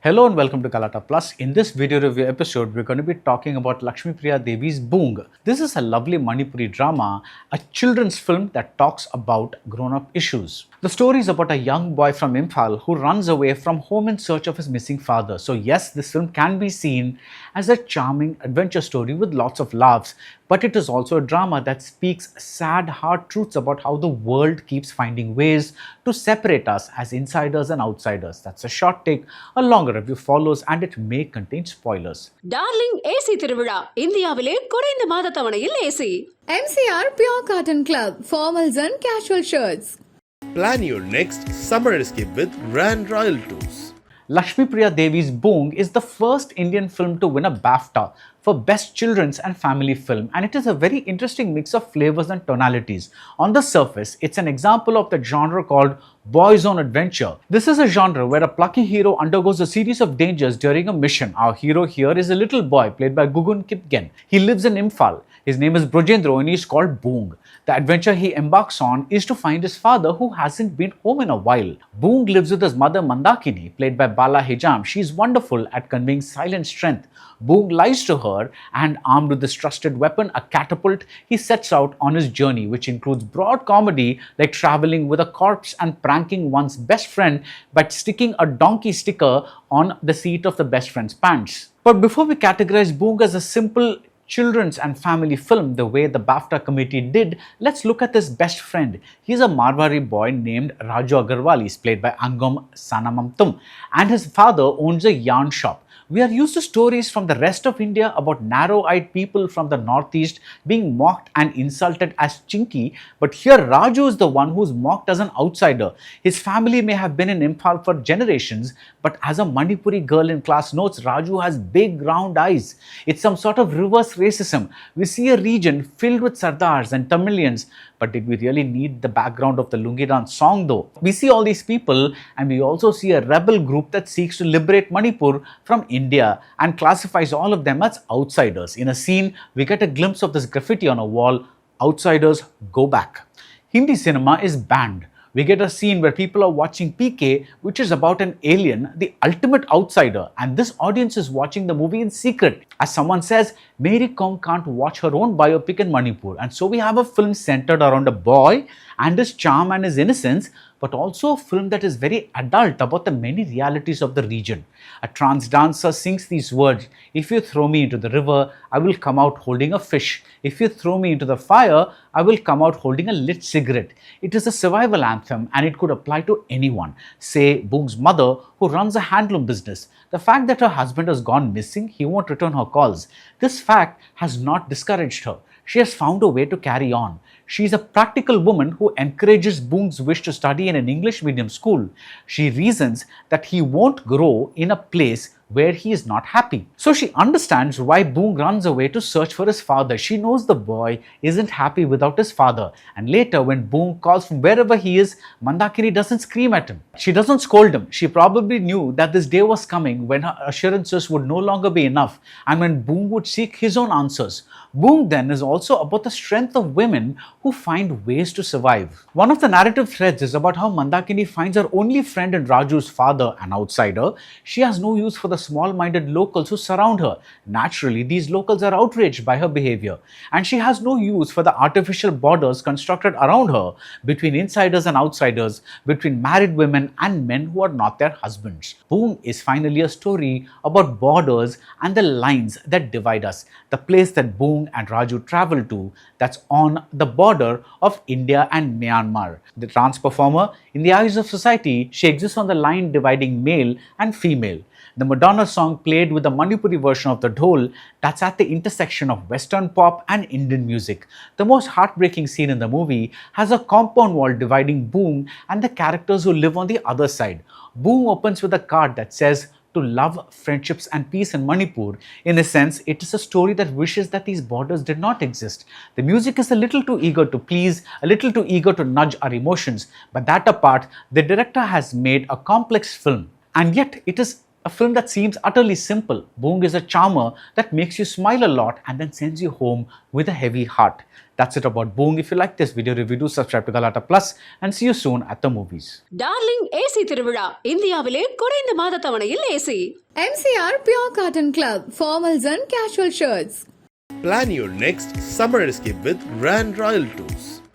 Hello and welcome to Galatta Plus. In this video review episode, we're going to be talking about Lakshmipriya Devi's Boong. This is a lovely Manipuri drama, a children's film that talks about grown-up issues. The story is about a young boy from Imphal who runs away from home in search of his missing father. So yes, this film can be seen as a charming adventure story with lots of laughs, but it is also a drama that speaks sad, hard truths about how the world keeps finding ways to separate us as insiders and outsiders. That's a short take. A longer review follows and it may contain spoilers. Darling AC திருவிழா இந்தியாவிலே குறைந்த மாத தவணையில் AC. MCR Pure Cotton Club formals and casual shirts. Plan your next summer escape with Grand Royal Tours. Lakshmipriya Devi's Boong is the first Indian film to win a BAFTA for Best Children's and Family Film, and it is a very interesting mix of flavors and tonalities. On the surface, it's an example of the genre called boys on adventure. This is a genre where a plucky hero undergoes a series of dangers during a mission. Our hero here is a little boy played by Gugun Kipgen. He lives in Imphal. His name is Brojendro and he is called Boong. The adventure he embarks on is to find his father who hasn't been home in a while. Boong lives with his mother Mandakini, played by Bala Hijam. She is wonderful at conveying silent strength. Boong lies to her and, armed with this trusted weapon, a catapult, he sets out on his journey, which includes broad comedy like traveling with a corpse and pranking one's best friend by sticking a donkey sticker on the seat of the best friend's pants. But before we categorize Boong as a simple children's and family film the way the BAFTA committee did, let's look at his best friend. He's a Marwari boy named Raju Agarwal. He's played by Angam Sanamamtum, and his father owns a yarn shop. We are used to stories from the rest of India about narrow-eyed people from the northeast being mocked and insulted as chinky, but here Raju is the one who's mocked as an outsider. His family may have been in Imphal for generations, but as a Manipuri girl in class notes, Raju has big round eyes. It's some sort of reverse racism. We see a region filled with Sardars and Tamilians, but did we really need the background of the Lungi Dance song though? We see all these people and we also see a rebel group that seeks to liberate Manipur from India and classifies all of them as outsiders. In a scene, we get a glimpse of this graffiti on a wall, "Outsiders go back." Hindi cinema is banned. We get a scene where people are watching PK, which is about an alien, the ultimate outsider, and this audience is watching the movie in secret. As someone says, Mary Kom can't watch her own biopic in Manipur, and so we have a film centered around a boy and his charm and his innocence, but also a film that is very adult about the many realities of the region. A trance dancer sings these words, "If you throw me into the river, I will come out holding a fish. If you throw me into the fire, I will come out holding a lit cigarette." It is a survival anthem and it could apply to anyone. Say Boong's mother who runs a handloom business. The fact that her husband has gone missing, he won't return her calls. This fact has not discouraged her. She has found a way to carry on. She is a practical woman who encourages Boong's wish to study in an English medium school. She reasons that he won't grow in a place where he is not happy. So she understands why Boong runs away to search for his father. She knows the boy isn't happy without his father. And later when Boong calls from wherever he is, Mandakini doesn't scream at him. She doesn't scold him. She probably knew that this day was coming when her assurances would no longer be enough and when Boong would seek his own answers. Boong then is also about the strength of women who find ways to survive. One of the narrative threads is about how Mandakini finds her only friend in Raju's father, an outsider. She has no use for the small-minded locals who surround her. Naturally, these locals are outraged by her behavior, and she has no use for the artificial borders constructed around her between insiders and outsiders, between married women and men who are not their husbands. Boong is finally a story about borders and the lines that divide us, the place that Boong and Raju travel to, that's on the border of India and Myanmar. The trans performer, in the eyes of society, she exists on the line dividing male and female. The Madonna song played with the Manipuri version of the dhol that's at the intersection of Western pop and Indian music. The most heartbreaking scene in the movie has a compound wall dividing Boong and the characters who live on the other side. Boong opens with a card that says, "To love, friendships and peace in Manipur." In a sense, it is a story that wishes that these borders did not exist. The music is a little too eager to please, a little too eager to nudge our emotions, but that apart, the director has made a complex film. And yet, it is A film that seems utterly simple. Boong is a charmer that makes you smile a lot and then sends you home with a heavy heart. That's it about Boong. If you like this video review, do subscribe to Galatta Plus and see you soon at the movies. Darling AC திருவிழா இந்தியாவிலே குறைந்த மாத தவணையில் AC. MCR Pure Cotton Club, formals and casual shirts. Plan your next summer escape with Grand Royal Tours.